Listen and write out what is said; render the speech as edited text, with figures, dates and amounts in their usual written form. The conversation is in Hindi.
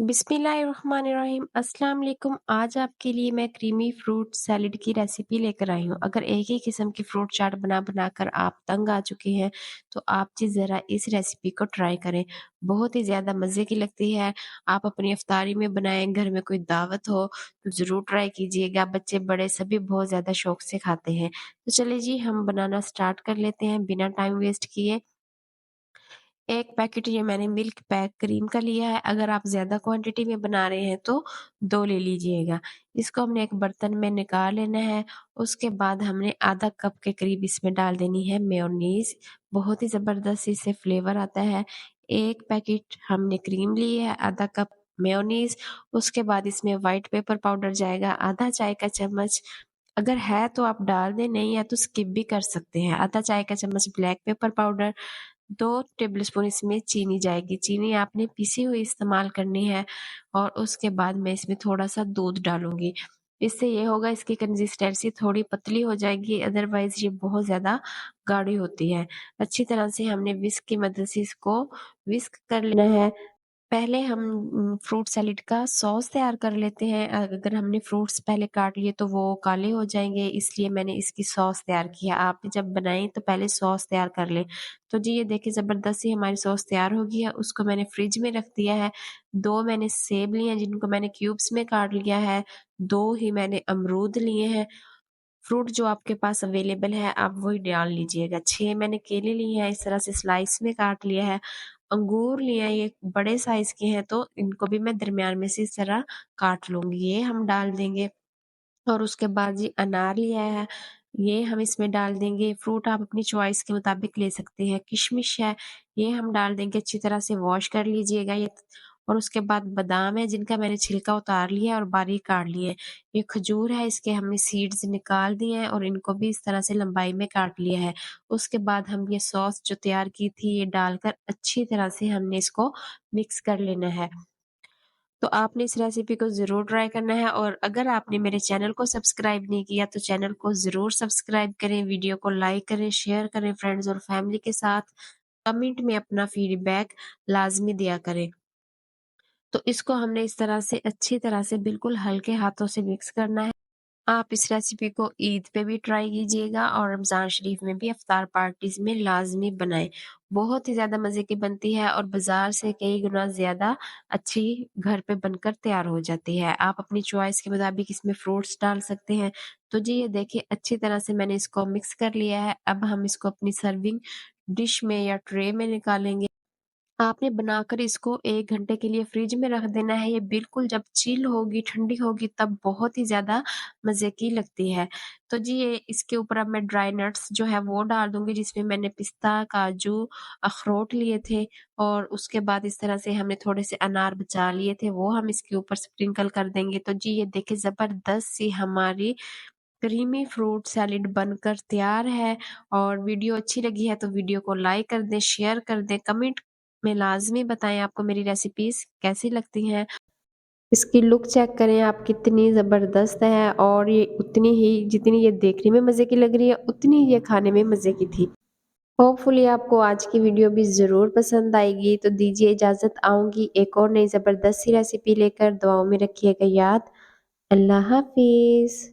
बिस्मिल्लाहिर्रहमानिर्रहीम अस्सलाम वालेकुम। आज आपके लिए मैं क्रीमी फ्रूट सैलेड की रेसिपी लेकर आई हूँ। अगर एक ही किस्म की फ्रूट चाट बना कर आप तंग आ चुके हैं तो आप जी ज़रा इस रेसिपी को ट्राई करें। बहुत ही ज़्यादा मज़े की लगती है। आप अपनी इफ्तारी में बनाएं, घर में कोई दावत हो तो ज़रूर ट्राई कीजिएगा। बच्चे बड़े सभी बहुत ज़्यादा शौक से खाते हैं। तो चलिए जी हम बनाना स्टार्ट कर लेते हैं बिना टाइम वेस्ट किए। 1 पैकेट ये मैंने मिल्क पैक क्रीम का लिया है। अगर आप ज़्यादा क्वांटिटी में बना रहे हैं तो 2 ले लीजिएगा। इसको हमने एक बर्तन में निकाल लेना है। उसके बाद हमने आधा कप के करीब इसमें डाल देनी है मेयोनीज़। बहुत ही ज़बरदस्त इससे फ्लेवर आता है। 1 पैकेट हमने क्रीम ली है, आधा कप मेयोनीज़। उसके बाद इसमें व्हाइट पेपर पाउडर जाएगा आधा चाय का चम्मच। अगर है तो आप डाल दें, नहीं है तो स्किप भी कर सकते हैं। आधा चाय का चम्मच ब्लैक पेपर पाउडर, 2 टेबलस्पून इसमें चीनी जाएगी। चीनी आपने पिसी हुई इस्तेमाल करनी है और उसके बाद मैं इसमें थोड़ा-सा दूध डालूँगी। इससे ये होगा इसकी कंसिस्टेंसी थोड़ी पतली हो जाएगी, अदरवाइज़ ये बहुत ज़्यादा गाढ़ी होती है। अच्छी तरह से हमने विस्क की मदद से इसको विस्क कर लेना है। पहले हम फ्रूट सैलेड का सॉस तैयार कर लेते हैं। अगर हमने फ्रूट्स पहले काट लिए तो वो काले हो जाएँगे, इसलिए मैंने इसकी सॉस तैयार की है। आप भी जब बनाएँ तो पहले सॉस तैयार कर लें। तो जी ये देखिए ज़बरदस्त सी हमारी सॉस तैयार हो गई है, उसको मैंने फ्रिज में रख दिया है। 2 मैंने सेब लिए हैं जिनको मैंने क्यूब्स में काट लिया है, 2 ही मैंने अमरूद लिए हैं। फ्रूट जो आपके पास अवेलेबल है आप वही डाल लीजिएगा। 6 मैंने केले लिए हैं, इस तरह से स्लाइस में काट लिया है। अंगूर लिए हैं, ये बड़े साइज़ के हैं तो इनको भी मैं दरमियान में से इस तरह काट लूँगी, ये हम डाल देंगे। और उसके बाद जी अनार लिया है, ये हम इसमें डाल देंगे। फ्रूट आप अपनी चॉइस के मुताबिक ले सकते हैं। किशमिश है, ये हम डाल देंगे, अच्छी तरह से वॉश कर लीजिएगा ये। और उसके बाद बादाम है जिनका मैंने छिलका उतार लिया है और बारीक काट लिए हैं। ये खजूर है, इसके हमने सीड्स निकाल दिए हैं और इनको भी इस तरह से लंबाई में काट लिया है। उसके बाद हम ये सॉस जो तैयार की थी ये डालकर अच्छी तरह से हमने इसको मिक्स कर लेना है। तो आपने इस रेसिपी को ज़रूर ट्राई करना है और अगर आपने मेरे चैनल को सब्सक्राइब नहीं किया तो चैनल को ज़रूर सब्सक्राइब करें, वीडियो को लाइक करें, शेयर करें फ्रेंड्स और फैमिली के साथ। कमेंट में अपना फीडबैक लाज़मी दिया करें। तो इसको हमने इस तरह से अच्छी तरह से बिल्कुल हल्के हाथों से मिक्स करना है। आप इस रेसिपी को ईद पे भी ट्राई कीजिएगा और रमज़ान शरीफ में भी इफ्तार पार्टीज़ में लाज़मी बनाएँ। बहुत ही ज़्यादा मज़े की बनती है और बाज़ार से कई गुना ज़्यादा अच्छी घर पे बनकर तैयार हो जाती है। आप अपनी चॉइस के मुताबिक इसमें फ्रूट्स डाल सकते हैं। तो जी ये देखिए अच्छी तरह से मैंने इसको मिक्स कर लिया है। अब हम इसको अपनी सर्विंग डिश में या ट्रे में निकालेंगे। आपने बनाकर इसको 1 घंटे के लिए फ्रिज में रख देना है, ये बिल्कुल जब चिल होगी, ठंडी होगी तब बहुत ही ज़्यादा मज़े की लगती है। तो जी ये इसके ऊपर अब मैं ड्राई नट्स जो है वो डाल दूँगी जिसमें मैंने पिस्ता, काजू, अखरोट लिए थे और उसके बाद इस तरह से हमने थोड़े से अनार बचा लिए थे, वो हम इसके ऊपर स्प्रिंकल कर देंगे। तो जी ये देखिए ज़बरदस्त सी हमारी क्रीमी फ्रूट सैलेड बनकर तैयार है और वीडियो अच्छी लगी है तो वीडियो को लाइक कर दें, शेयर कर दें, कमेंट में लाज़मी बताएँ आपको मेरी रेसिपीज़ कैसी लगती हैं। इसकी लुक चेक करें आप कितनी ज़बरदस्त है और ये उतनी ही जितनी ये देखने में मज़े की लग रही है, उतनी ये खाने में मज़े की थी। होपफुली आपको आज की वीडियो भी ज़रूर पसंद आएगी, तो दीजिए इजाज़त, आऊँगी एक और नई ज़बरदस्त सी रेसिपी लेकर। दुआओं में रखिएगा याद। अल्लाह हाफ़िज़।